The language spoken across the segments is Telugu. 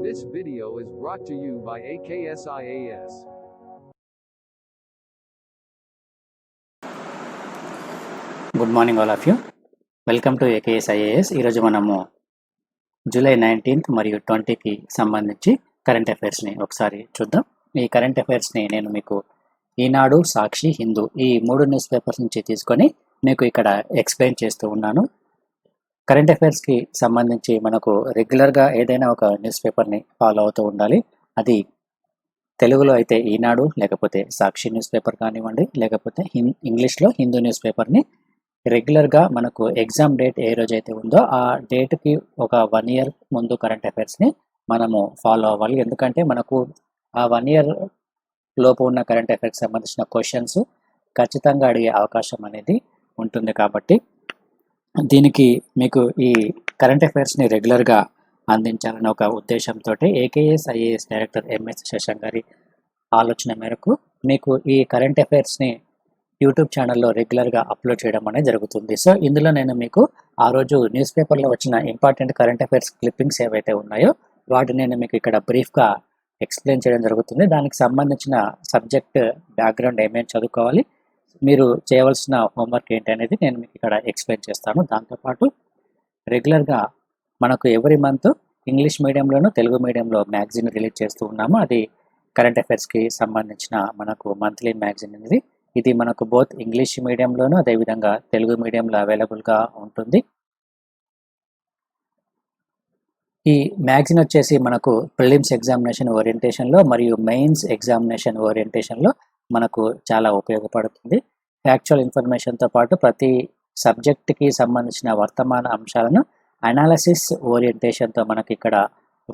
This video is brought to you by AKSIAS. Good morning all of you. Welcome to AKS IAS. ఈరోజు మనము జూలై 19th మరియు 20కి సంబంధించి కరెంట్ అఫైర్స్ని ఒకసారి చూద్దాం. ఈ కరెంట్ అఫైర్స్ని నేను మీకు ఈనాడు, సాక్షి, హిందూ ఈ 3 న్యూస్ పేపర్స్ నుంచి తీసుకొని మీకు ఇక్కడ ఎక్స్ప్లెయిన్ చేస్తూ ఉన్నాను. కరెంట్ అఫైర్స్కి సంబంధించి మనకు రెగ్యులర్గా ఏదైనా ఒక న్యూస్ పేపర్ని ఫాలో అవుతూ ఉండాలి. అది తెలుగులో అయితే ఈనాడు, లేకపోతే సాక్షి న్యూస్ పేపర్ కానివ్వండి, లేకపోతే ఇంగ్లీష్లో హిందూ న్యూస్ పేపర్ని రెగ్యులర్గా మనకు ఎగ్జామ్ డేట్ ఏ రోజైతే ఉందో ఆ డేట్కి ఒక 1 year ముందు కరెంట్ అఫైర్స్ని మనము ఫాలో అవ్వాలి. ఎందుకంటే మనకు ఆ 1 year లోపు ఉన్న కరెంట్ అఫైర్స్కి సంబంధించిన క్వశ్చన్స్ ఖచ్చితంగా అడిగే అవకాశం అనేది ఉంటుంది. కాబట్టి దీనికి మీకు ఈ కరెంట్ అఫైర్స్ని రెగ్యులర్గా అందించాలనే ఒక ఉద్దేశంతో AKS IAS director MS Shashank గారి ఆలోచన మేరకు మీకు ఈ కరెంట్ అఫైర్స్ని యూట్యూబ్ ఛానల్లో రెగ్యులర్గా అప్లోడ్ చేయడం అనేది జరుగుతుంది. సో ఇందులో నేను మీకు ఆ రోజు న్యూస్ పేపర్లో వచ్చిన ఇంపార్టెంట్ కరెంట్ అఫైర్స్ క్లిప్పింగ్స్ ఏవైతే ఉన్నాయో వాటిని నేను మీకు ఇక్కడ బ్రీఫ్గా ఎక్స్ప్లెయిన్ చేయడం జరుగుతుంది. దానికి సంబంధించిన సబ్జెక్ట్ బ్యాక్గ్రౌండ్ ఏమేమి చదువుకోవాలి, మీరు చేయవలసిన హోంవర్క్ ఏంటి అనేది నేను మీకు ఇక్కడ ఎక్స్ప్లెయిన్ చేస్తాను. దాంతోపాటు రెగ్యులర్గా మనకు ఎవ్రీ మంత్ ఇంగ్లీష్ మీడియంలోను తెలుగు మీడియంలో మ్యాగజైన్ రిలీజ్ చేస్తూ ఉన్నాము. అది కరెంట్ అఫైర్స్కి సంబంధించిన మనకు మంత్లీ మ్యాగజైన్ అనేది. ఇది మనకు బోత్ ఇంగ్లీష్ మీడియంలోను అదేవిధంగా తెలుగు మీడియంలో అవైలబుల్గా ఉంటుంది. ఈ మ్యాగజైన్ వచ్చేసి మనకు ప్రిలిమ్స్ ఎగ్జామినేషన్ ఓరియంటేషన్లో మరియు మెయిన్స్ ఎగ్జామినేషన్ ఓరియంటేషన్లో మనకు చాలా ఉపయోగపడుతుంది. ఫ్యాక్చువల్ ఇన్ఫర్మేషన్తో పాటు ప్రతి సబ్జెక్ట్కి సంబంధించిన వర్తమాన అంశాలను అనాలసిస్ ఓరియంటేషన్తో మనకి ఇక్కడ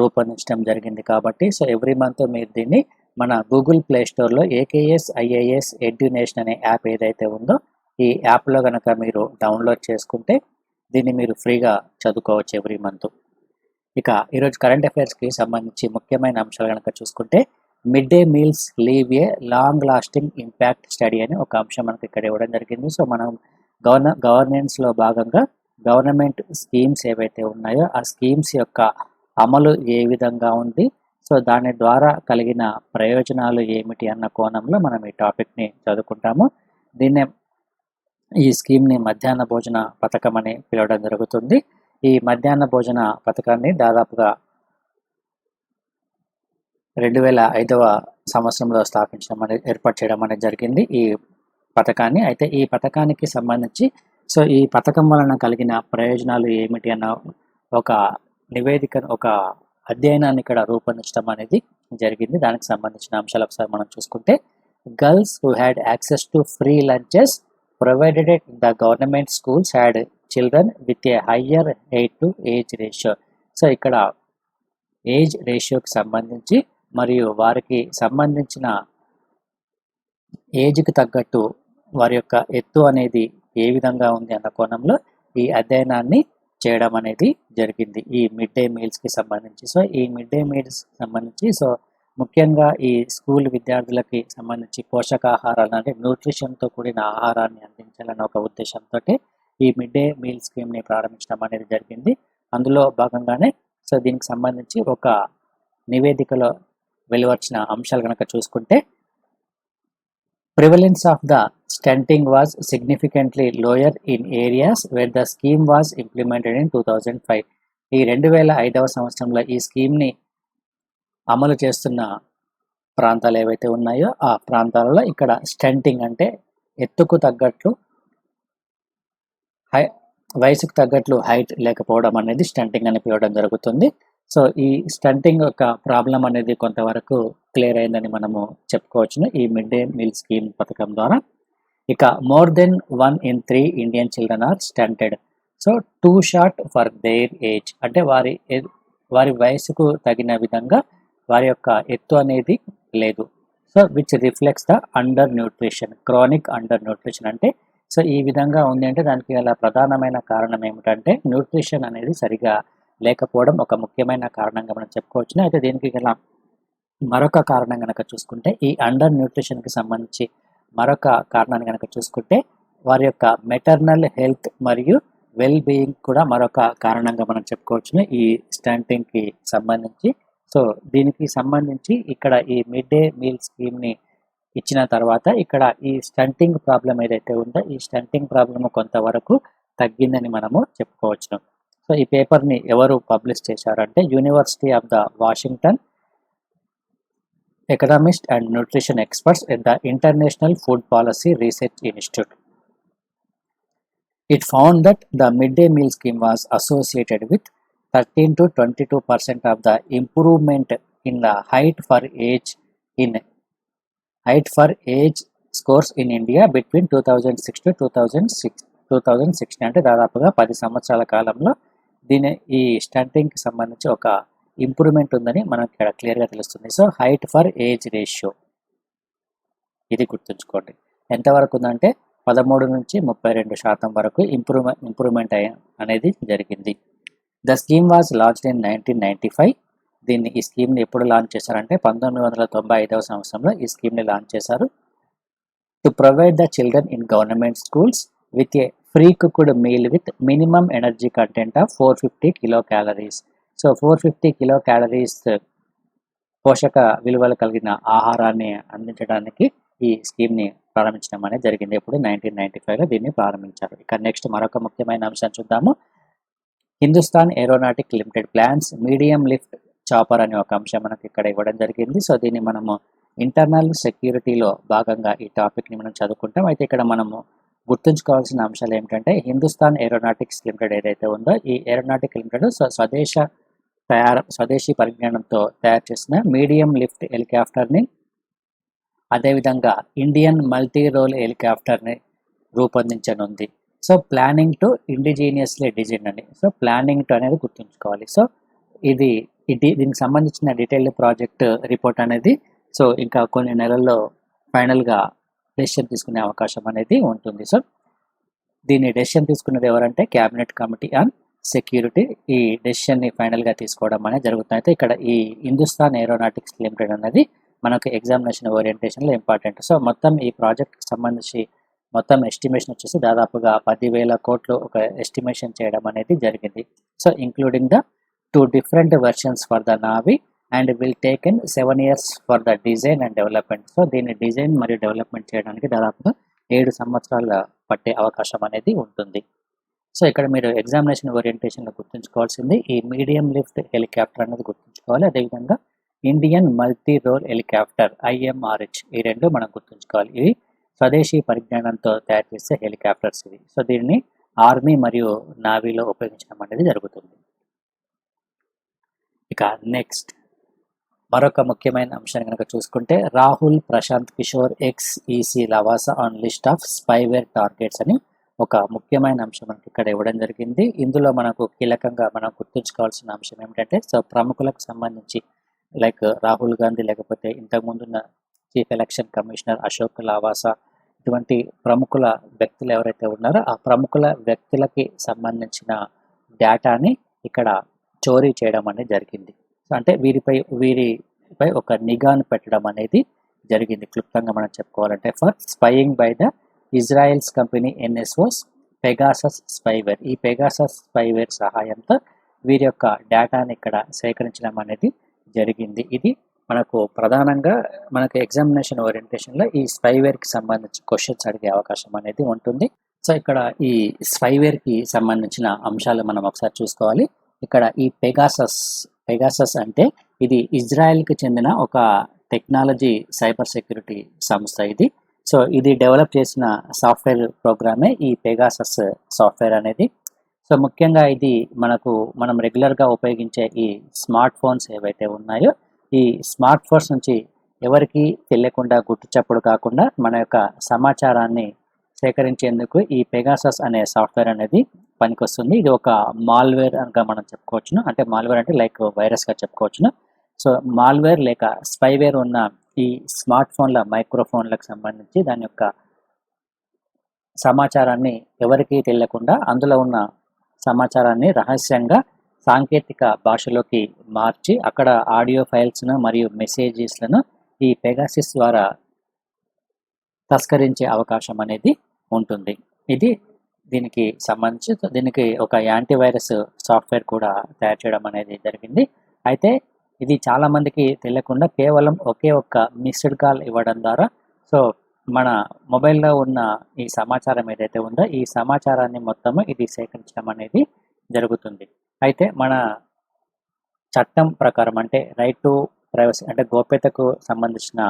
రూపొందించడం జరిగింది. కాబట్టి సో ఎవ్రీ మంత్ మీరు దీన్ని మన గూగుల్ ప్లే స్టోర్లో ఏకేఎస్ ఐఏఎస్ ఎడ్యునేషన్ అనే యాప్ ఏదైతే ఉందో ఈ యాప్లో కనుక మీరు డౌన్లోడ్ చేసుకుంటే దీన్ని మీరు ఫ్రీగా చదువుకోవచ్చు ఎవ్రీ మంత్. ఇక ఈరోజు కరెంట్ అఫైర్స్కి సంబంధించి ముఖ్యమైన అంశాలు కనుక చూసుకుంటే mid day meals leave a long lasting impact study అని ఒక అంశం మనకి ఇక్కడ ఇవ్వడం జరిగింది. సో మనం గవర్నెన్స్లో భాగంగా గవర్నమెంట్ స్కీమ్స్ ఏవైతే ఉన్నాయో ఆ స్కీమ్స్ యొక్క అమలు ఏ విధంగా ఉంది, సో దాని ద్వారా కలిగిన ప్రయోజనాలు ఏమిటి అన్న కోణంలో మనం ఈ టాపిక్ని చదువుకుంటాము. ఈ స్కీమ్ని మధ్యాహ్న భోజన పథకం అని పిలవడం జరుగుతుంది. ఈ మధ్యాహ్న భోజన పథకాన్ని దాదాపుగా 2005వ సంవత్సరంలో ఏర్పాటు చేయడం అనేది జరిగింది ఈ పథకాన్ని. అయితే ఈ పథకానికి సంబంధించి సో ఈ పథకం వలన కలిగిన ప్రయోజనాలు ఏమిటి అన్న ఒక నివేదిక, ఒక అధ్యయనాన్ని ఇక్కడ రూపొందించడం అనేది జరిగింది. దానికి సంబంధించిన అంశాలు ఒకసారి మనం చూసుకుంటే girls who had access to free lunches provided at the government schools had children with a higher height to age ratio. So ఇక్కడ ఏజ్ రేషియోకి సంబంధించి మరియు వారికి సంబంధించిన ఏజ్కి తగ్గట్టు వారి యొక్క ఎత్తు అనేది ఏ విధంగా ఉంది అన్న కోణంలో ఈ అధ్యయనాన్ని చేయడం అనేది జరిగింది ఈ మిడ్ డే మీల్స్కి సంబంధించి. సో ఈ మిడ్ డే మీల్స్ సంబంధించి సో ముఖ్యంగా ఈ స్కూల్ విద్యార్థులకి సంబంధించి పోషకాహారాలు అంటే న్యూట్రిషన్తో కూడిన ఆహారాన్ని అందించాలన్న ఒక ఉద్దేశంతో ఈ మిడ్ డే మీల్ స్కీమ్ని ప్రారంభించడం అనేది జరిగింది. అందులో భాగంగానే సో దీనికి సంబంధించి ఒక నివేదికలో వెలువచ్చిన అంశాలు కనుక చూసుకుంటే prevalence of the stunting was significantly lower in areas where the scheme was implemented in 2005. ఈ 2005వ సంవత్సరంలో ఈ స్కీమ్ని అమలు చేస్తున్న ప్రాంతాలు ఏవైతే ఉన్నాయో ఆ ప్రాంతాలలో ఇక్కడ స్టంటింగ్ అంటే ఎత్తుకు తగ్గట్లు వయసుకు తగ్గట్లు హైట్ లేకపోవడం అనేది స్టంటింగ్ అని పిలవడం జరుగుతుంది. సో ఈ స్టంటింగ్ యొక్క ప్రాబ్లం అనేది కొంతవరకు క్లియర్ అయిందని మనము చెప్పుకోవచ్చును ఈ మిడ్ డే మీల్ స్కీమ్ పథకం ద్వారా. ఇక more than 1 in 3 Indian children are stunted. So too short for their age అంటే వారి వయసుకు తగిన విధంగా వారి యొక్క ఎత్తు అనేది లేదు. So which reflects the under nutrition, chronic under nutrition అంటే సో ఈ విధంగా ఉంది అంటే దానికి గల ప్రధానమైన కారణం ఏమిటంటే న్యూట్రిషన్ అనేది సరిగా లేకపోవడం ఒక ముఖ్యమైన కారణంగా మనం చెప్పుకోవచ్చు. అయితే దీనికి గల మరొక కారణం కనుక చూసుకుంటే ఈ అండర్ న్యూట్రిషన్కి సంబంధించి మరొక కారణాన్ని కనుక చూసుకుంటే వారి యొక్క మెటర్నల్ హెల్త్ మరియు వెల్ బీయింగ్ కూడా మరొక కారణంగా మనం చెప్పుకోవచ్చును ఈ స్టంటింగ్కి సంబంధించి. సో దీనికి సంబంధించి ఇక్కడ ఈ మిడ్ డే మీల్ స్కీమ్ని ఇచ్చిన తర్వాత ఇక్కడ ఈ స్టంటింగ్ ప్రాబ్లం ఏదైతే ఉందో ఈ స్టంటింగ్ ప్రాబ్లమ్ కొంతవరకు తగ్గిందని మనము చెప్పుకోవచ్చును. సో ఈ పేపర్ని ఎవరు పబ్లిష్ చేశారంటే university of the Washington economist and nutrition experts at the international food policy research institute. It found that the midday meal scheme was associated with 13 to 22% of the improvement in the height for age scores in India between 2006 to 2016. అంటే దాదాపుగా 10 సంవత్సరాల కాలంలో ఈ స్టంటింగ్కి సంబంధించి ఒక ఇంప్రూవ్మెంట్ ఉందని మనకు ఇక్కడ క్లియర్గా తెలుస్తుంది. So height for age ratio ఇది గుర్తుంచుకోండి. ఎంతవరకు ఉందంటే 13 నుంచి 32% వరకు ఇంప్రూవ్మెంట్ అనేది జరిగింది. The scheme was launched in 1995. ఈ స్కీమ్ని ఎప్పుడు లాంచ్ చేశారంటే 1995వ సంవత్సరంలో ఈ స్కీమ్ని లాంచ్ చేశారు. To provide the children in government schools with a free cooked meal with minimum energy content of 450 kilo calories. So 450 kilo calories పోషక విలువలు కలిగిన ఆహారాన్ని అందించడానికి ఈ స్కీమ్ని ప్రారంభించడం అనేది జరిగింది. ఇప్పుడు 1995లో దీన్ని ప్రారంభించారు. ఇక నెక్స్ట్ మరొక ముఖ్యమైన అంశం చూద్దాము. Hindustan aeronautic limited plans medium lift chopper అనే ఒక అంశం మనకి ఇక్కడ ఇవ్వడం జరిగింది. సో దీన్ని మనము ఇంటర్నల్ సెక్యూరిటీలో భాగంగా ఈ టాపిక్ని మనం చదువుకుంటాం. అయితే ఇక్కడ మనము గుర్తుంచుకోవాల్సిన అంశాలు ఏమిటంటే హిందుస్థాన్ ఏరోనాటిక్స్ లిమిటెడ్ ఏదైతే ఉందో ఈ ఏరోనాటిక్ లిమిటెడ్ స్వదేశీ పరిజ్ఞానంతో తయారు చేసిన మీడియం లిఫ్ట్ హెలికాప్టర్ని అదేవిధంగా ఇండియన్ మల్టీ రోల్ హెలికాప్టర్ని రూపొందించనుంది. So planning to indigenously design అని. సో ప్లానింగ్ టు అనేది గుర్తుంచుకోవాలి. సో దీనికి సంబంధించిన డీటెయిల్డ్ ప్రాజెక్ట్ రిపోర్ట్ అనేది సో ఇంకా కొన్ని నెలల్లో ఫైనల్గా డెసిషన్ తీసుకునే అవకాశం అనేది ఉంటుంది. సో దీన్ని డెసిషన్ తీసుకున్నది ఎవరంటే క్యాబినెట్ కమిటీ ఆన్ సెక్యూరిటీ ఈ డెసిషన్ని ఫైనల్గా తీసుకోవడం అనేది జరుగుతుంది. అయితే ఇక్కడ ఈ హిందుస్థాన్ ఏరోనాటిక్స్ లిమిటెడ్ అనేది మనకు ఎగ్జామినేషన్ ఓరియంటేషన్లో ఇంపార్టెంట్. సో మొత్తం ఈ ప్రాజెక్ట్కి సంబంధించి మొత్తం ఎస్టిమేషన్ వచ్చేసి దాదాపుగా 10,000 కోట్లు ఒక ఎస్టిమేషన్ చేయడం అనేది జరిగింది. So including the 2 different versions for the Navy and will take in 7 years for the design and development. So దీన్ని డిజైన్ మరియు డెవలప్మెంట్ చేయడానికి దాదాపుగా 7 సంవత్సరాల పట్టే అవకాశం అనేది ఉంటుంది. సో ఇక్కడ మీరు ఎగ్జామినేషన్ ఓరియంటేషన్లో గుర్తుంచుకోవాల్సింది ఈ మీడియం లిఫ్ట్ హెలికాప్టర్ అనేది గుర్తుంచుకోవాలి. అదేవిధంగా Indian multi role helicopter IMRH ఈ రెండు మనం గుర్తుంచుకోవాలి. ఇవి స్వదేశీ పరిజ్ఞానంతో తయారు చేసే హెలికాప్టర్స్ ఇవి. సో దీన్ని ఆర్మీ మరియు నావీలో ఉపయోగించడం అనేది జరుగుతుంది. ఇక నెక్స్ట్ మరొక ముఖ్యమైన అంశాన్ని కనుక చూసుకుంటే Rahul Prashant Kishor XEC Lavasa on list of spyware targets అని ఒక ముఖ్యమైన అంశం మనకి ఇక్కడ ఇవ్వడం జరిగింది. ఇందులో మనకు కీలకంగా మనం గుర్తుంచుకోవాల్సిన అంశం ఏమిటంటే సో ప్రముఖులకు సంబంధించి లైక్ రాహుల్ గాంధీ లేకపోతే ఇంతకుముందున్న chief election commissioner Ashok Lavasa ఇటువంటి ప్రముఖుల వ్యక్తులు ఎవరైతే ఉన్నారో ఆ ప్రముఖుల వ్యక్తులకి సంబంధించిన డేటాని ఇక్కడ చోరీ చేయడం అనేది జరిగింది. సో అంటే వీరిపై ఒక నిఘాను పెట్టడం అనేది జరిగింది. క్లుప్తంగా మనం చెప్పుకోవాలంటే for spying by the Israel's company NSO's Pegasus spyware. ఈ పెగాసస్ స్పైవేర్ సహాయంతో వీరి యొక్క డేటాని ఇక్కడ సేకరించడం అనేది జరిగింది. ఇది మనకు ప్రధానంగా మనకు ఎగ్జామినేషన్ ఓరియంటేషన్లో ఈ స్పైవేర్కి సంబంధించి క్వశ్చన్స్ అడిగే అవకాశం అనేది ఉంటుంది. సో ఇక్కడ ఈ స్పైవేర్కి సంబంధించిన అంశాలు మనం ఒకసారి చూసుకోవాలి. ఇక్కడ ఈ పెగాసస్ అంటే ఇది ఇజ్రాయెల్కి చెందిన ఒక టెక్నాలజీ సైబర్ సెక్యూరిటీ సంస్థ ఇది. సో ఇది డెవలప్ చేసిన సాఫ్ట్వేర్ ప్రోగ్రామే ఈ పెగాసస్ సాఫ్ట్వేర్ అనేది. సో ముఖ్యంగా ఇది మనం రెగ్యులర్గా ఉపయోగించే ఈ స్మార్ట్ ఫోన్స్ ఏవైతే ఉన్నాయో ఈ స్మార్ట్ ఫోన్స్ నుంచి ఎవరికి తెలియకుండా గుర్తుచప్పుడు కాకుండా మన యొక్క సమాచారాన్ని సేకరించేందుకు ఈ పెగాసస్ అనే సాఫ్ట్వేర్ అనేది పనికొస్తుంది. ఇది ఒక మాల్వేర్ అనగా మనం చెప్పుకోవచ్చును. అంటే మాల్వేర్ అంటే లైక్ వైరస్గా చెప్పుకోవచ్చును. సో మాల్వేర్ లేక స్పైవేర్ ఉన్న ఈ స్మార్ట్ ఫోన్ల మైక్రోఫోన్లకు సంబంధించి దాని యొక్క సమాచారాన్ని ఎవరికి తెలియకుండా అందులో ఉన్న సమాచారాన్ని రహస్యంగా సాంకేతిక భాషలోకి మార్చి అక్కడ ఆడియో ఫైల్స్ను మరియు మెసేజెస్లను ఈ పెగాసిస్ ద్వారా తస్కరించే అవకాశం అనేది ఉంటుంది. దీనికి సంబంధించి దీనికి ఒక యాంటీవైరస్ సాఫ్ట్వేర్ కూడా తయారు చేయడం అనేది జరిగింది. అయితే ఇది చాలామందికి తెలియకుండా కేవలం ఒకే ఒక్క మిస్డ్ కాల్ ఇవ్వడం ద్వారా సో మన మొబైల్లో ఉన్న ఈ సమాచారం ఏదైతే ఉందో ఈ సమాచారాన్ని మొత్తము ఇది సేకరించడం అనేది జరుగుతుంది. అయితే మన చట్టం ప్రకారం అంటే రైట్ టు ప్రైవసీ అంటే గోప్యతకు సంబంధించిన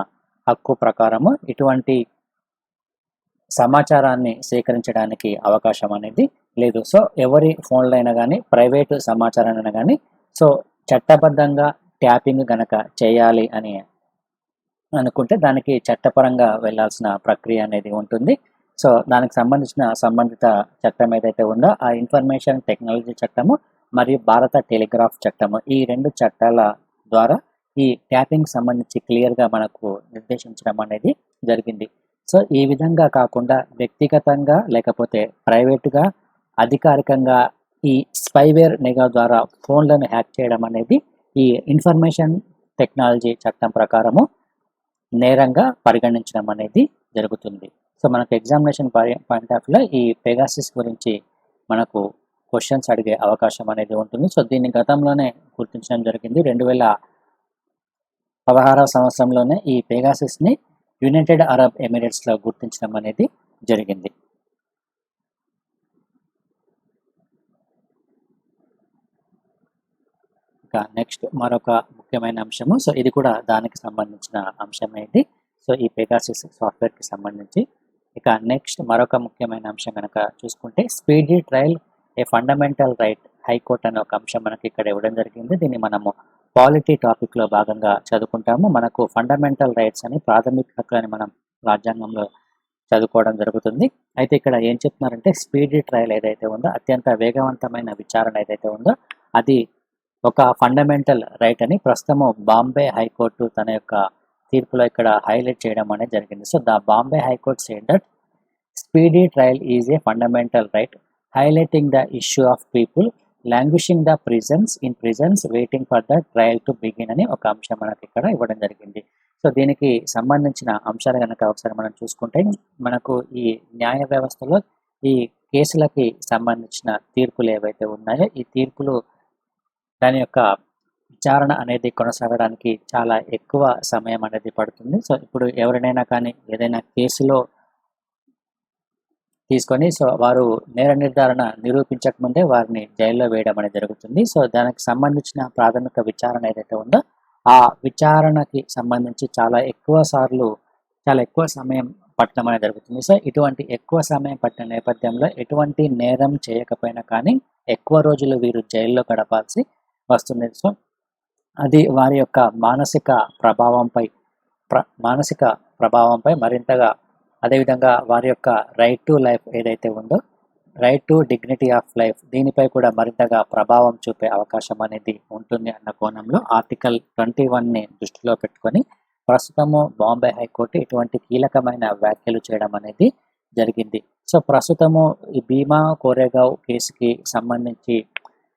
హక్కు ప్రకారము ఇటువంటి సమాచారాన్ని సేకరించడానికి అవకాశం అనేది లేదు. సో ఎవరి ఫోన్లో అయినా కానీ ప్రైవేటు సమాచారాన్ని అయినా కానీ సో చట్టబద్ధంగా ట్యాపింగ్ గనక చేయాలి అని అనుకుంటే దానికి చట్టపరంగా వెళ్ళాల్సిన ప్రక్రియ అనేది ఉంటుంది. సో దానికి సంబంధించిన సంబంధిత చట్టం ఏదైతే ఉందో ఆ ఇన్ఫర్మేషన్ టెక్నాలజీ చట్టము మరియు భారత టెలిగ్రాఫ్ చట్టము ఈ 2 చట్టాల ద్వారా ఈ ట్యాపింగ్ సంబంధించి క్లియర్గా మనకు నిర్దేశించడం అనేది జరిగింది. సో ఈ విధంగా కాకుండా వ్యక్తిగతంగా లేకపోతే ప్రైవేటుగా అధికారికంగా ఈ స్పైవేర్ నిఘా ద్వారా ఫోన్లను హ్యాక్ చేయడం అనేది ఈ ఇన్ఫర్మేషన్ టెక్నాలజీ చట్టం ప్రకారము నేరంగా పరిగణించడం అనేది జరుగుతుంది. సో మనకు ఎగ్జామినేషన్ పాయింట్ ఆఫ్ వ్యూలో ఈ పెగాసిస్ గురించి మనకు క్వశ్చన్స్ అడిగే అవకాశం అనేది ఉంటుంది. సో దీన్ని గతంలోనే గుర్తించడం జరిగింది. 2016వ సంవత్సరంలోనే ఈ పెగాసిస్ని యునైటెడ్ అరబ్ ఎమిరేట్స్లో గుర్తించడం అనేది జరిగింది. ఇక నెక్స్ట్ మరొక ముఖ్యమైన అంశము సో ఇది కూడా దానికి సంబంధించిన అంశమే ఇది. సో ఈ పెగాసిస్ సాఫ్ట్వేర్కి సంబంధించి ఇక నెక్స్ట్ మరొక ముఖ్యమైన అంశం కనుక చూసుకుంటే స్పీడీ ట్రయల్ ఏ ఫండమెంటల్ రైట్ హైకోర్టు అనే ఒక అంశం మనకి ఇక్కడ ఇవ్వడం జరిగింది. దీన్ని మనము పాలిటీ టాపిక్లో భాగంగా చదువుకుంటాము. మనకు ఫండమెంటల్ రైట్స్ అని ప్రాథమిక హక్కులని మనం రాజ్యాంగంలో చదువుకోవడం జరుగుతుంది. అయితే ఇక్కడ ఏం చెప్తున్నారంటే స్పీడీ ట్రయల్ ఏదైతే ఉందో అత్యంత వేగవంతమైన విచారణ ఏదైతే ఉందో అది ఒక ఫండమెంటల్ రైట్ అని ప్రస్తుతము బాంబే హైకోర్టు తన యొక్క తీర్పులో ఇక్కడ హైలైట్ చేయడం అనేది జరిగింది. So the Bombay high court said that speedy trial is a fundamental right highlighting the issue of people languishing the prisons waiting for the trial to begin అని ఒక అంశం మనకి ఇక్కడ ఇవ్వడం జరిగింది. సో దీనికి సంబంధించిన అంశాలు కనుక ఒకసారి మనం చూసుకుంటే మనకు ఈ న్యాయ వ్యవస్థలో ఈ కేసులకి సంబంధించిన తీర్పులు ఏవైతే ఉన్నాయో ఈ తీర్పులు దాని యొక్క విచారణ అనేది కొనసాగడానికి చాలా ఎక్కువ సమయం అనేది పడుతుంది. సో ఇప్పుడు ఎవరినైనా కానీ ఏదైనా కేసులో తీసుకొని సో వారు నేర నిర్ధారణ నిరూపించకముందే వారిని జైల్లో వేయడం అనేది జరుగుతుంది. సో దానికి సంబంధించిన ప్రాథమిక విచారణ ఏదైతే ఉందో ఆ విచారణకి సంబంధించి చాలా ఎక్కువ సమయం పట్టడం అనేది జరుగుతుంది. సో ఇటువంటి ఎక్కువ సమయం పట్టిన నేపథ్యంలో ఎటువంటి నేరం చేయకపోయినా కానీ ఎక్కువ రోజులు వీరు జైల్లో గడపాల్సి వస్తుంది. సో అది వారి యొక్క మానసిక ప్రభావంపై మరింతగా అదేవిధంగా వారి యొక్క రైట్ టు లైఫ్ ఏదైతే ఉందో right to dignity of life దీనిపై కూడా మరింతగా ప్రభావం చూపే అవకాశం అనేది ఉంటుంది అన్న కోణంలో ఆర్టికల్ 21ని దృష్టిలో పెట్టుకొని ప్రస్తుతము బాంబే హైకోర్టు ఇటువంటి కీలకమైన వ్యాఖ్యలు చేయడం అనేది జరిగింది. సో ప్రస్తుతము ఈ భీమా కోరేగావ్ కేసుకి సంబంధించి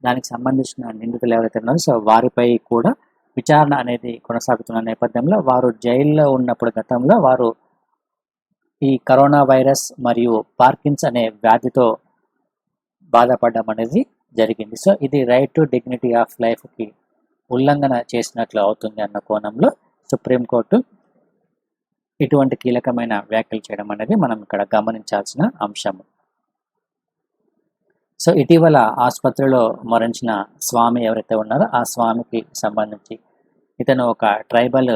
దానికి సంబంధించిన నిందితులు ఎవరైతే ఉన్నారో సో వారిపై కూడా విచారణ అనేది కొనసాగుతున్న నేపథ్యంలో వారు జైల్లో ఉన్నప్పుడు గతంలో వారు ఈ కరోనా వైరస్ మరియు పార్కిన్స్ అనే వ్యాధితో బాధపడడం అనేది జరిగింది. సో ఇది రైట్ టు డిగ్నిటీ ఆఫ్ లైఫ్కి ఉల్లంఘన చేసినట్లు అవుతుంది అన్న కోణంలో సుప్రీంకోర్టు ఇటువంటి కీలకమైన వ్యాఖ్యలు చేయడం అనేది మనం ఇక్కడ గమనించాల్సిన అంశము. సో ఇటీవల ఆసుపత్రిలో మరణించిన స్వామి ఎవరైతే ఉన్నారో ఆ స్వామికి సంబంధించి ఇతను ఒక ట్రైబల్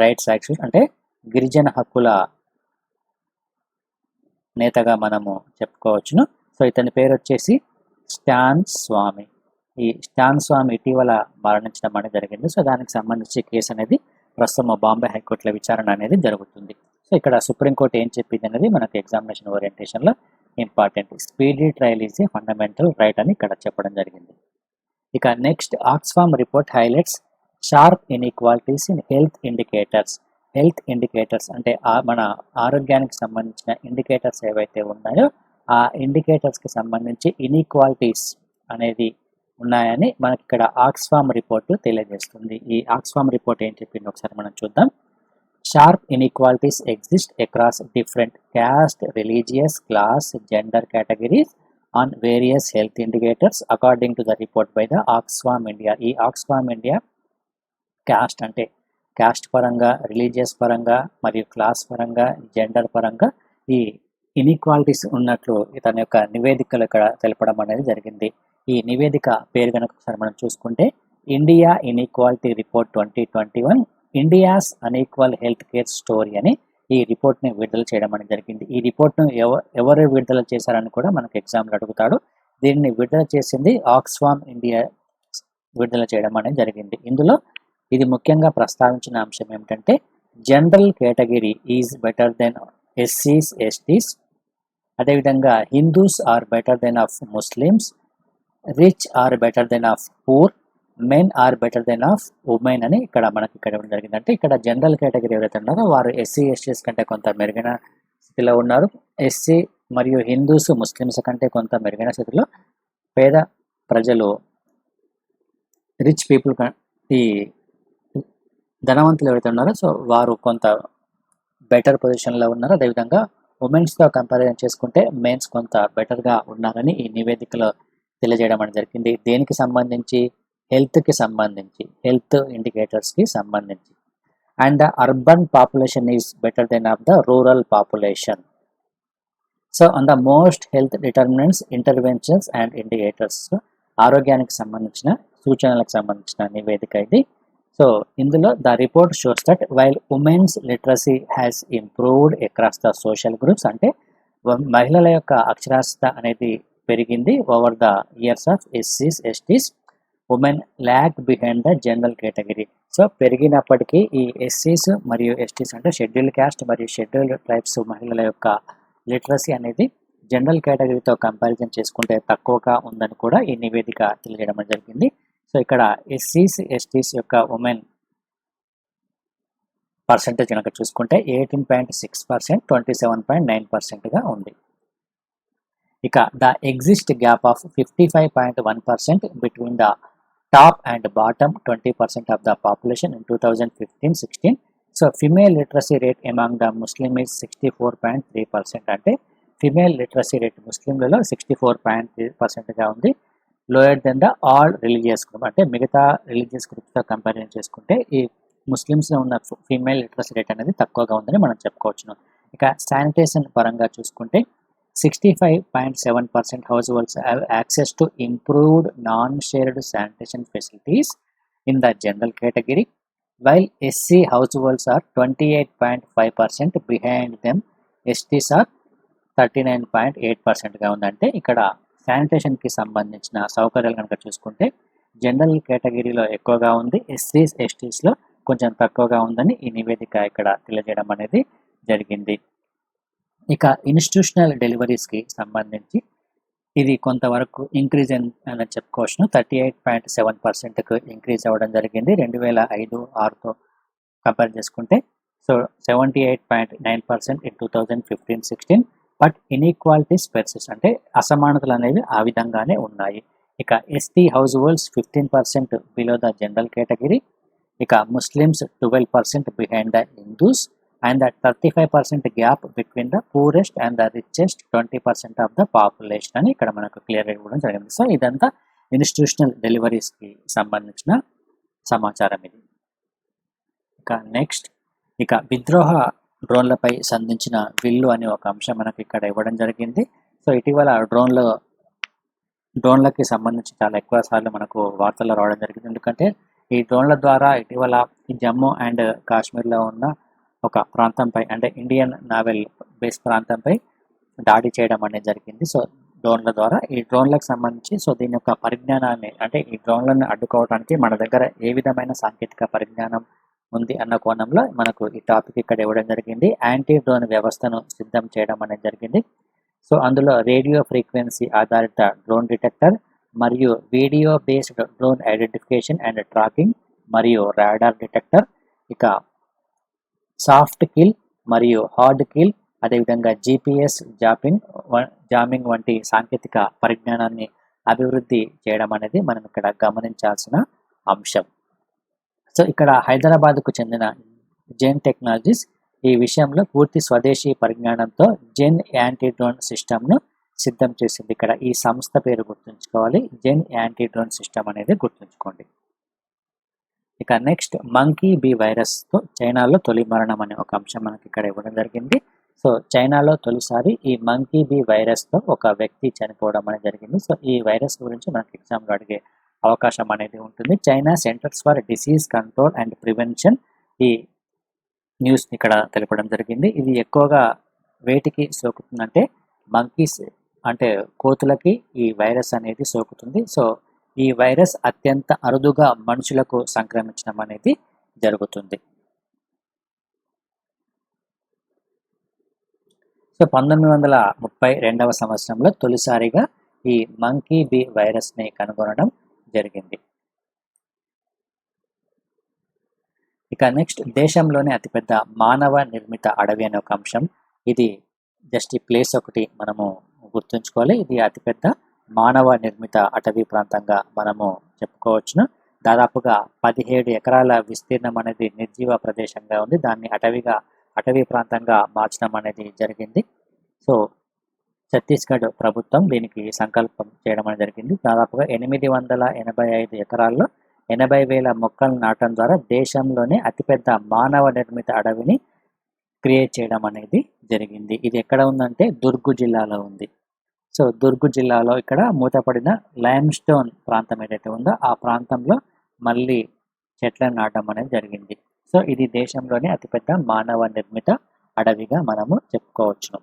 రైట్స్ యాక్టివిస్ట్ అంటే గిరిజన హక్కుల నేతగా మనము చెప్పుకోవచ్చును. సో ఇతని పేరు వచ్చేసి స్టాన్ స్వామి. ఈ స్టాన్ స్వామి ఇటీవల మరణించడం అనేది జరిగింది. సో దానికి సంబంధించి కేసు అనేది ప్రస్తుతం బాంబే హైకోర్టులో విచారణ అనేది జరుగుతుంది. సో ఇక్కడ సుప్రీంకోర్టు ఏం చెప్పింది అనేది మనకు ఎగ్జామినేషన్ ఓరియంటేషన్లో important. Speedy trial is a fundamental right అని ఇక్కడ చెప్పడం జరిగింది. ఇక next Oxfam report highlights sharp inequalities in health indicators అంటే మన ఆరోగ్యానికి సంబంధించిన ఇండికేటర్స్ ఏవైతే ఉన్నాయో ఆ ఇండికేటర్స్కి సంబంధించి ఇన్ఈక్వాలిటీస్ అనేది ఉన్నాయని మనకి ఇక్కడ ఆక్స్ఫామ్ రిపోర్టు తెలియజేస్తుంది. ఈ ఆక్స్ఫామ్ రిపోర్ట్ ఏం చెప్పింది ఒకసారి మనం చూద్దాం. sharp inequalities exist across different caste, religious, class, gender categories on various health indicators according to the report by the Oxfam India. ఈ Oxfam India క్యాస్ట్ అంటే క్యాస్ట్ పరంగా, రిలీజియస్ పరంగా మరియు క్లాస్ పరంగా, జెండర్ పరంగా ఈ ఇన్ఈక్వాలిటీస్ ఉన్నట్లు తన యొక్క నివేదికలు ఇక్కడ తెలపడం అనేది జరిగింది. ఈ నివేదిక పేరు కనుక ఒకసారి మనం చూసుకుంటే India inequality report 2021 India's unequal health care story అని ఈ రిపోర్ట్ని విడుదల చేయడం అనేది జరిగింది. ఈ రిపోర్ట్ను ఎవరు విడుదల చేశారని కూడా మనకు ఎగ్జామ్లో అడుగుతాడు. దీన్ని విడుదల చేసింది ఆక్స్ఫామ్ ఇండియా విడుదల చేయడం అనేది జరిగింది. ఇందులో ఇది ముఖ్యంగా ప్రస్తావించిన అంశం ఏమిటంటే general category is better than ఎస్సీస్, ఎస్టీస్, అదేవిధంగా Hindus are better than of Muslims, rich are better than of poor, men are better than of women అని ఇక్కడ మనకి ఇక్కడ ఇవ్వడం జరిగింది. అంటే ఇక్కడ జనరల్ కేటగిరీ ఎవరైతే ఉన్నారో వారు ఎస్సీ, ఎస్టీస్ కంటే కొంత మెరుగైన స్థితిలో ఉన్నారు. ఎస్సీ మరియు హిందూస్, ముస్లిమ్స్ కంటే కొంత మెరుగైన స్థితిలో, పేద ప్రజలు రిచ్ పీపుల్ ఈ ధనవంతులు ఎవరైతే ఉన్నారో సో వారు కొంత బెటర్ పొజిషన్లో ఉన్నారు. అదేవిధంగా ఉమెన్స్తో కంపారిజన్ చేసుకుంటే మెన్స్ కొంత బెటర్గా ఉన్నారని ఈ నివేదికలో తెలియజేయడం అనేది జరిగింది. దేనికి సంబంధించి? హెల్త్కి సంబంధించి, హెల్త్ ఇండికేటర్స్కి సంబంధించి. And the urban population is better than of the rural population. So on the most health determinants, interventions and indicators, ఆరోగ్యానికి సంబంధించిన సూచనలకు సంబంధించిన నివేదిక ఇది. సో ఇందులో the report shows that while women's literacy has improved across the social groups, అంటే మహిళల యొక్క అక్షరాస్యత అనేది పెరిగింది ఓవర్ ద ఇయర్స్ ఆఫ్ ఎస్సీస్, STs, women lack behind the general category. So పెరిగినప్పటికీ ఈ ఎస్సీస్ మరియు ఎస్టీస్ అంటే షెడ్యూల్డ్ క్యాస్ట్ మరియు షెడ్యూల్డ్ ట్రైబ్స్ మహిళల యొక్క లిటరసీ అనేది జనరల్ కేటగిరీతో కంపారిజన్ చేసుకుంటే తక్కువగా ఉందని కూడా ఈ నివేదిక తెలియజేయడం జరిగింది. సో ఇక్కడ ఎస్సీస్, ఎస్టీస్ యొక్క ఉమెన్ పర్సెంటేజ్ కనుక చూసుకుంటే 18.6%, 27.9%గా ఉంది. ఇక the exist gap of 55.1% between the top and bottom 20% of the population in 2015-16. So female literacy rate among the Muslim is 64.3%. అంటే ఫిమేల్ లిటరసీ రేట్ ముస్లింలలో 64.3%గా ఉంది. Lower than the all religious group, అంటే మిగతా రిలీజియస్ గ్రూప్స్తో కంపారిజన్ చేసుకుంటే ఈ ముస్లిమ్స్లో ఉన్న ఫీమేల్ లిటరసీ రేట్ అనేది తక్కువగా ఉందని మనం చెప్పుకోవచ్చును. ఇక శానిటేషన్ పరంగా చూసుకుంటే 65.7% households have access to improved non shared sanitation facilities in the general category, while SC households are 28.5% behind them, STs are 39.8%గా ఉందంటే ఇక్కడ శానిటేషన్కి సంబంధించిన సౌకర్యాలు కనుక చూసుకుంటే జనరల్ కేటగిరీలో ఎక్కువగా ఉంది, ఎస్సీస్, ఎస్టీస్లో కొంచెం తక్కువగా ఉందని ఈ నివేదిక ఇక్కడ తెలియజేయడం అనేది జరిగింది. ఇక ఇన్స్టిట్యూషనల్ డెలివరీస్కి సంబంధించి ఇది కొంతవరకు ఇంక్రీజ్ అని చెప్పుకోవచ్చును. 38.7%కు ఇంక్రీజ్ అవ్వడం జరిగింది 2005-6తో కంపేర్ చేసుకుంటే. So 78.9% in 2015-16. But inequalities persist, అంటే అసమానతలు అనేవి ఆ విధంగానే ఉన్నాయి. ఇక ST households 15% below the general category, ఇక Muslims 12% behind the Hindus, and the 35% gap between the poorest and the richest 20% of the population అని ఇక్కడ మనకు క్లియర్గా ఇవ్వడం జరిగింది. సో ఇదంతా ఇన్స్టిట్యూషనల్ డెలివరీస్కి సంబంధించిన సమాచారం ఇది. ఇక నెక్స్ట్, ఇక విద్రోహ డ్రోన్లపై సంధించిన విల్లు అనే ఒక అంశం మనకు ఇక్కడ ఇవ్వడం జరిగింది. సో ఇటీవల డ్రోన్లకి సంబంధించి చాలా ఎక్కువ సార్లు మనకు వార్తల్లో రావడం జరిగింది. ఎందుకంటే ఈ డ్రోన్ల ద్వారా ఇటీవల జమ్మూ అండ్ కాశ్మీర్లో ఉన్న ఒక ప్రాంతంపై, అంటే ఇండియన్ నావల్ బేస్ ప్రాంతంపై దాడి చేయడం అనేది జరిగింది. సో డ్రోన్ల ద్వారా ఈ డ్రోన్లకు సంబంధించి సో దీని యొక్క పరిజ్ఞానాన్ని, అంటే ఈ డ్రోన్లను అడ్డుకోవడానికి మన దగ్గర ఏ విధమైన సాంకేతిక పరిజ్ఞానం ఉంది అన్న కోణంలో మనకు ఈ టాపిక్ ఇక్కడ ఇవ్వడం జరిగింది. యాంటీ డ్రోన్ వ్యవస్థను సిద్ధం చేయడం అనేది జరిగింది. సో అందులో రేడియో ఫ్రీక్వెన్సీ ఆధారిత డ్రోన్ డిటెక్టర్ మరియు video based drone identification and tracking మరియు రాడార్ డిటెక్టర్, ఇక సాఫ్ట్ కిల్ మరియు హార్డ్ కిల్, అదేవిధంగా GPS జామింగ్ వంటి సాంకేతిక పరిజ్ఞానాన్ని అభివృద్ధి చేయడం అనేది మనం ఇక్కడ గమనించాల్సిన అంశం. సో ఇక్కడ హైదరాబాద్కు చెందిన జెన్ టెక్నాలజీస్ ఈ విషయంలో పూర్తి స్వదేశీ పరిజ్ఞానంతో జెన్ యాంటీ డ్రోన్ సిస్టమ్ను సిద్ధం చేసింది. ఇక్కడ ఈ సంస్థ పేరు గుర్తుంచుకోవాలి, జెన్ యాంటీ డ్రోన్ సిస్టమ్ అనేది గుర్తుంచుకోండి. ఇక నెక్స్ట్ మంకీ బీ వైరస్తో చైనాలో తొలి మరణం అనే ఒక అంశం మనకి ఇక్కడ ఇవ్వడం జరిగింది. సో చైనాలో తొలిసారి ఈ మంకీ బీ వైరస్తో ఒక వ్యక్తి చనిపోవడం అనేది జరిగింది. సో ఈ వైరస్ గురించి మనకి ఎగ్జామ్లో అడిగే అవకాశం అనేది ఉంటుంది. China centres for disease control and prevention ఈ న్యూస్ ఇక్కడ తెలపడం జరిగింది. ఇది ఎక్కువగా వేటికి సోకుతుందంటే మంకీస్ అంటే కోతులకి ఈ వైరస్ అనేది సోకుతుంది. సో ఈ వైరస్ అత్యంత అరుదుగా మనుషులకు సంక్రమించడం అనేది జరుగుతుంది. సో 1932వ సంవత్సరంలో తొలిసారిగా ఈ మంకీ బీ వైరస్ని కనుగొనడం జరిగింది. ఇక నెక్స్ట్ దేశంలోనే అతిపెద్ద మానవ నిర్మిత అడవి అనే ఒక అంశం. ఇది జస్ట్ ఈ ప్లేస్ ఒకటి మనము గుర్తుంచుకోవాలి. ఇది అతిపెద్ద మానవ నిర్మిత అటవీ ప్రాంతంగా మనము చెప్పుకోవచ్చును. దాదాపుగా 17 ఎకరాల విస్తీర్ణం అనేది నిర్జీవ ప్రదేశంగా ఉంది. దాన్ని అటవీ ప్రాంతంగా మార్చడం అనేది జరిగింది. సో ఛత్తీస్గఢ్ ప్రభుత్వం దీనికి సంకల్పం చేయడం అనేది జరిగింది. దాదాపుగా 885 ఎకరాల్లో 80,000 మొక్కలు నాటడం ద్వారా దేశంలోనే అతిపెద్ద మానవ నిర్మిత అడవిని క్రియేట్ చేయడం అనేది జరిగింది. ఇది ఎక్కడ ఉందంటే దుర్గ్ జిల్లాలో ఉంది. సో దుర్గ్ జిల్లాలో ఇక్కడ మూతపడిన లైమ్స్టోన్ ప్రాంతం ఏదైతే ఉందో ఆ ప్రాంతంలో మళ్ళీ చెట్లను నాటడం అనేది జరిగింది. సో ఇది దేశంలోనే అతిపెద్ద మానవ నిర్మిత అడవిగా మనము చెప్పుకోవచ్చును.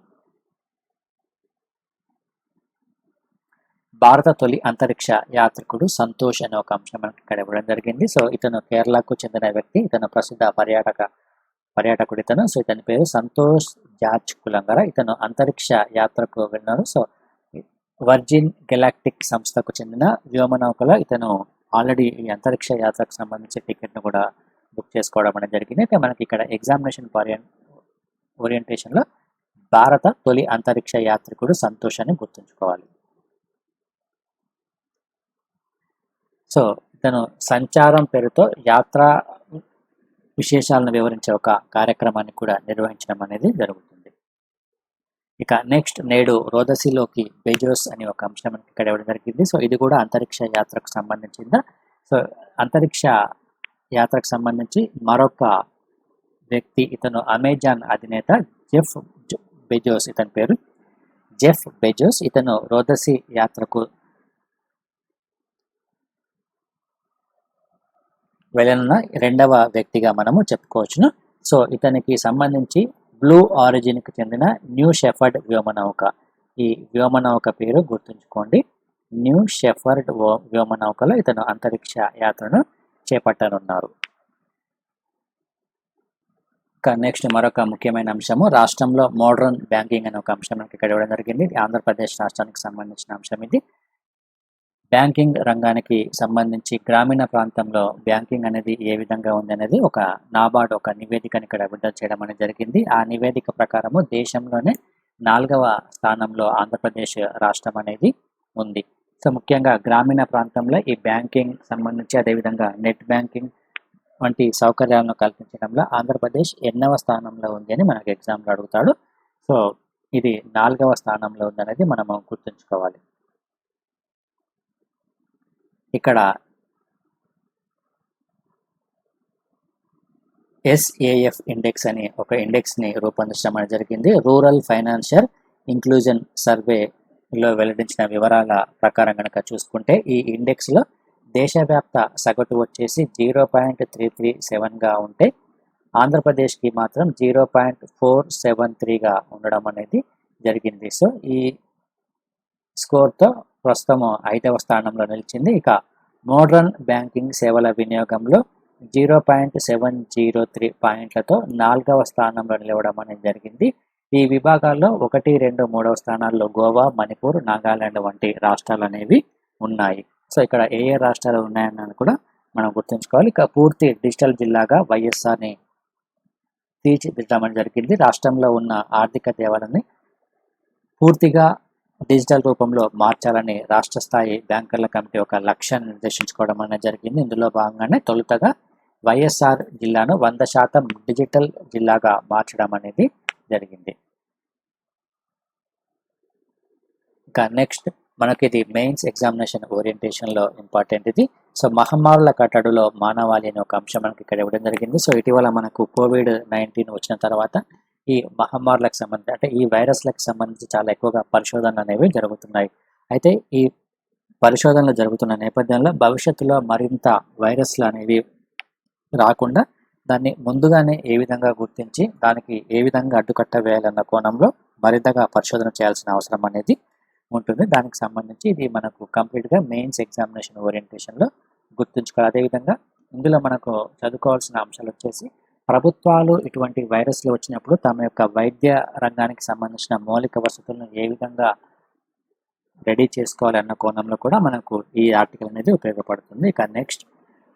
భారత తొలి అంతరిక్ష యాత్రికుడు సంతోష్ అనే ఒక అంశం మనకి ఇక్కడ ఇవ్వడం జరిగింది. సో ఇతను కేరళకు చెందిన వ్యక్తి, ఇతను ప్రసిద్ధ పర్యాటకుడు ఇతను. సో ఇతని పేరు సంతోష్ జార్జ్ కులంగర. ఇతను అంతరిక్ష యాత్రకు వెళ్ళినారు. సో వర్జిన్ గెలాక్టిక్ సంస్థకు చెందిన వ్యోమనౌకలో ఇతను ఆల్రెడీ ఈ అంతరిక్ష యాత్రకు సంబంధించిన టికెట్ను కూడా బుక్ చేసుకోవడం అనేది జరిగింది. అయితే మనకి ఇక్కడ ఎగ్జామినేషన్ ఓరియంటేషన్లో భారత తొలి అంతరిక్ష యాత్రికుడు సంతోష్ అని గుర్తుంచుకోవాలి. సో ఇతను సంచారం పేరుతో యాత్రా విశేషాలను వివరించే ఒక కార్యక్రమాన్ని కూడా నిర్వహించడం అనేది జరుగుతుంది. ఇక నెక్స్ట్ నేడు రోదసిలోకి బెజోస్ అనే ఒక అంశం మనకి ఇక్కడ ఇవ్వడం జరిగింది. సో ఇది కూడా అంతరిక్ష యాత్రకు సంబంధించిందా. సో అంతరిక్ష యాత్రకు సంబంధించి మరొక వ్యక్తి, ఇతను అమెజాన్ అధినేత జెఫ్ బెజోస్. ఇతని పేరు జెఫ్ బెజోస్. ఇతను రోదసి యాత్రకు వెళ్ళనున్న రెండవ వ్యక్తిగా మనము చెప్పుకోవచ్చును. సో ఇతనికి సంబంధించి బ్లూ ఆరిజిన్కి చెందిన న్యూ షెఫర్డ్ వ్యోమనౌక, ఈ వ్యోమనౌక పేరు గుర్తుంచుకోండి. న్యూ షెఫర్డ్ వ్యోమనౌకలో ఇతను అంతరిక్ష యాత్రను చేపట్టనున్నారు. ఇక నెక్స్ట్ మరొక ముఖ్యమైన అంశము, రాష్ట్రంలో మోడర్న్ బ్యాంకింగ్ అనే ఒక అంశం మనకి ఇక్కడ ఇవ్వడం జరిగింది. ఇది ఆంధ్రప్రదేశ్ రాష్ట్రానికి సంబంధించిన అంశం. ఇది బ్యాంకింగ్ రంగానికి సంబంధించి గ్రామీణ ప్రాంతంలో బ్యాంకింగ్ అనేది ఏ విధంగా ఉంది అనేది ఒక నాబార్డ్ ఒక నివేదికను ఇక్కడ విడుదల చేయడం అనేది జరిగింది. ఆ నివేదిక ప్రకారము దేశంలోనే 4వ స్థానంలో ఆంధ్రప్రదేశ్ రాష్ట్రం అనేది ఉంది. సో ముఖ్యంగా గ్రామీణ ప్రాంతంలో ఈ బ్యాంకింగ్ సంబంధించి అదేవిధంగా నెట్ బ్యాంకింగ్ వంటి సౌకర్యాలను కల్పించడంలో ఆంధ్రప్రదేశ్ 8వ స్థానంలో ఉంది అని మనకు ఎగ్జామ్లో అడుగుతాడు. సో ఇది 4వ స్థానంలో ఉందనేది మనము గుర్తుంచుకోవాలి. ఇక్కడ SAF ఇండెక్స్ అని ఒక ఇండెక్స్ని రూపొందించడం అనేది జరిగింది. రూరల్ ఫైనాన్షియల్ ఇంక్లూజన్ సర్వేలో వెల్లడించిన వివరాల ప్రకారం కనుక చూసుకుంటే ఈ ఇండెక్స్లో దేశవ్యాప్త సగటు వచ్చేసి 0.337గా ఉంటే ఆంధ్రప్రదేశ్కి మాత్రం 0.473గా ఉండడం అనేది జరిగింది. సో ఈ స్కోర్తో ప్రస్తుతం 5వ స్థానంలో నిలిచింది. ఇక మోడర్న్ బ్యాంకింగ్ సేవల వినియోగంలో 0.703 పాయింట్లతో 4వ స్థానంలో నిలవడం అనేది జరిగింది. ఈ విభాగాల్లో 1, 2, 3వ స్థానాల్లో గోవా, మణిపూర్, నాగాలాండ్ వంటి రాష్ట్రాలు అనేవి ఉన్నాయి. సో ఇక్కడ ఏ రాష్ట్రాలు ఉన్నాయన్నది కూడా మనం గుర్తుంచుకోవాలి. ఇక పూర్తి డిజిటల్ జిల్లాగా వైఎస్ఆర్ని తీర్చిదిద్దడం జరిగింది. రాష్ట్రంలో ఉన్న ఆర్థిక సేవలని పూర్తిగా డిజిటల్ రూపంలో మార్చాలని రాష్ట్ర స్థాయి బ్యాంకర్ల కమిటీ ఒక లక్ష్యాన్ని నిర్దేశించుకోవడం అనేది జరిగింది. ఇందులో భాగంగానే తొలుతగా వైఎస్ఆర్ జిల్లాను 100% డిజిటల్ జిల్లాగా మార్చడం అనేది జరిగింది. ఇంకా నెక్స్ట్ మనకి ఇది మెయిన్స్ ఎగ్జామినేషన్ ఓరియంటేషన్లో ఇంపార్టెంట్ ఇది. సో మహమ్మారుల కట్టడిలో మానవాళి అనే ఒక అంశం మనకి ఇక్కడ ఇవ్వడం జరిగింది. సో ఇటీవల మనకు COVID-19 వచ్చిన తర్వాత ఈ మహమ్మారులకు సంబంధించి అంటే ఈ వైరస్లకు సంబంధించి చాలా ఎక్కువగా పరిశోధనలు అనేవి జరుగుతున్నాయి. అయితే ఈ పరిశోధనలు జరుగుతున్న నేపథ్యంలో భవిష్యత్తులో మరింత వైరస్లు అనేవి రాకుండా దాన్ని ముందుగానే ఏ విధంగా గుర్తించి దానికి ఏ విధంగా అడ్డుకట్ట వేయాలన్న కోణంలో మరింతగా పరిశోధన చేయాల్సిన అవసరం అనేది ఉంటుంది. దానికి సంబంధించి ఇది మనకు కంప్లీట్గా మెయిన్స్ ఎగ్జామినేషన్ ఓరియంటేషన్లో గుర్తుంచుకోవాలి. అదేవిధంగా ఇందులో మనకు చదువుకోవాల్సిన అంశాలు వచ్చేసి ప్రభుత్వాలు ఇటువంటి వైరస్లు వచ్చినప్పుడు తమ యొక్క వైద్య రంగానికి సంబంధించిన మౌలిక వసతులను ఏ విధంగా రెడీ చేసుకోవాలన్న కోణంలో కూడా మనకు ఈ ఆర్టికల్ అనేది ఉపయోగపడుతుంది. ఇక నెక్స్ట్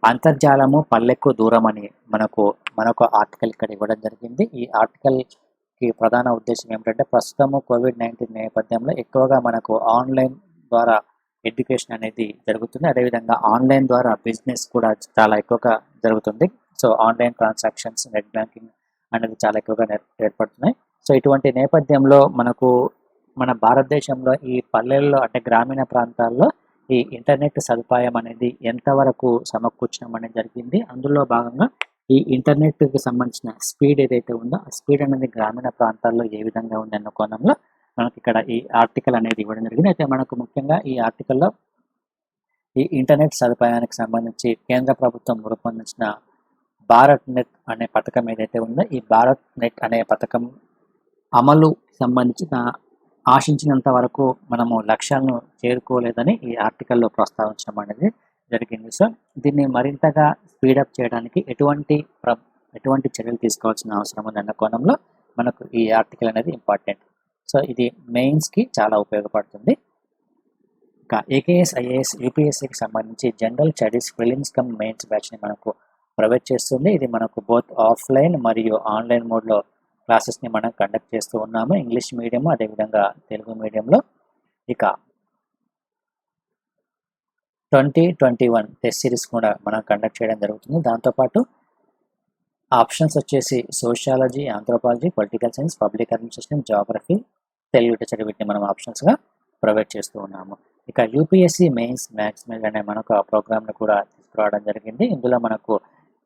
అంతర్జాలము పల్లెకు దూరం అని మనకు ఆర్టికల్ ఇక్కడ ఇవ్వడం జరిగింది. ఈ ఆర్టికల్కి ప్రధాన ఉద్దేశం ఏమిటంటే ప్రస్తుతము COVID-19 నేపథ్యంలో ఎక్కువగా మనకు ఆన్లైన్ ద్వారా ఎడ్యుకేషన్ అనేది జరుగుతుంది. అదేవిధంగా ఆన్లైన్ ద్వారా బిజినెస్ కూడా చాలా ఎక్కువగా జరుగుతుంది. So online transactions, net banking అనేది చాలా ఎక్కువగా ఏర్పడుతున్నాయి. సో ఇటువంటి నేపథ్యంలో మన భారతదేశంలో ఈ పల్లెల్లో అంటే గ్రామీణ ప్రాంతాల్లో ఈ ఇంటర్నెట్ సదుపాయం అనేది ఎంతవరకు సమకూర్చడం అనేది జరిగింది. అందులో భాగంగా ఈ ఇంటర్నెట్కి సంబంధించిన స్పీడ్ ఏదైతే ఉందో ఆ స్పీడ్ అనేది గ్రామీణ ప్రాంతాల్లో ఏ విధంగా ఉంది అన్న కోణంలో మనకి ఇక్కడ ఈ ఆర్టికల్ అనేది ఇవ్వడం జరిగింది. అయితే మనకు ముఖ్యంగా ఈ ఆర్టికల్లో ఈ ఇంటర్నెట్ సదుపాయానికి సంబంధించి కేంద్ర ప్రభుత్వం రూపొందించిన భారత్ నెట్ అనే పథకం ఏదైతే ఉందో ఈ భారత్ నెట్ అనే పథకం అమలు సంబంధించిన ఆశించినంత వరకు మనము లక్ష్యాలను చేరుకోలేదని ఈ ఆర్టికల్లో ప్రస్తావించడం అనేది జరిగింది. సో దీన్ని మరింతగా స్పీడప్ చేయడానికి ఎటువంటి చర్యలు తీసుకోవాల్సిన అవసరం ఉందన్న కోణంలో మనకు ఈ ఆర్టికల్ అనేది ఇంపార్టెంట్. సో ఇది మెయిన్స్కి చాలా ఉపయోగపడుతుంది. ఇంకా AKS, IAS, UPSCకి సంబంధించి general studies prelims cum mains బ్యాచ్ని మనకు ప్రొవైడ్ చేస్తుంది. ఇది మనకు బోత్ ఆఫ్లైన్ మరియు ఆన్లైన్ మోడ్లో క్లాసెస్ని మనం కండక్ట్ చేస్తూ ఉన్నాము. ఇంగ్లీష్ మీడియం అదేవిధంగా తెలుగు మీడియంలో. ఇక 2021 టెస్ట్ సిరీస్ కూడా మనం కండక్ట్ చేయడం జరుగుతుంది. దాంతోపాటు ఆప్షన్స్ వచ్చేసి sociology, anthropology, political science, public administration, geography, Telugu literature వీటిని మనం ఆప్షన్స్గా ప్రొవైడ్ చేస్తూ ఉన్నాము. ఇక UPSC మెయిన్స్ మ్యాథ్స్ మెయిల్ అనే మనకు ఆ ప్రోగ్రామ్ని కూడా తీసుకురావడం జరిగింది. ఇందులో మనకు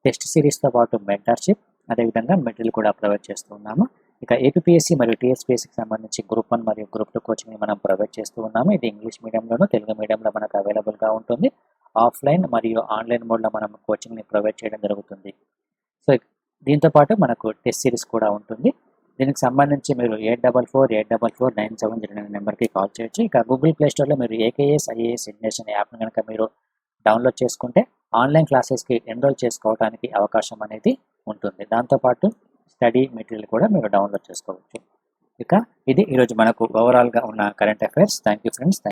టెస్ట్ సిరీస్తో పాటు మెంటర్షిప్ అదేవిధంగా మెటీరియల్ కూడా ప్రొవైడ్ చేస్తూ ఉన్నాము. ఇక APPSC మరియు TSPSCకి సంబంధించి గ్రూప్ 1 మరియు గ్రూప్ 2 కోచింగ్ని మనం ప్రొవైడ్ చేస్తూ ఉన్నాము. ఇది ఇంగ్లీష్ మీడియంలోను తెలుగు మీడియంలో మనకు అవైలబుల్గా ఉంటుంది. ఆఫ్లైన్ మరియు ఆన్లైన్ మోడ్లో మనం కోచింగ్ని ప్రొవైడ్ చేయడం జరుగుతుంది. సో దీంతోపాటు మనకు టెస్ట్ సిరీస్ కూడా ఉంటుంది. దీనికి సంబంధించి మీరు 8448449709 నెంబర్కి కాల్ చేయొచ్చు. ఇక గూగుల్ ప్లే స్టోర్లో మీరు AKS, IAS ఎడ్యుకేషన్ యాప్ని కనుక మీరు డౌన్లోడ్ చేసుకుంటే ఆన్లైన్ క్లాసెస్కి ఎన్రోల్ చేసుకోవడానికి అవకాశం అనేది ఉంటుంది. దాంతోపాటు స్టడీ మెటీరియల్ కూడా మీరు డౌన్లోడ్ చేసుకోవచ్చు. ఇక ఇది ఈరోజు మనకు ఓవరాల్గా ఉన్న current affairs. Thank you friends.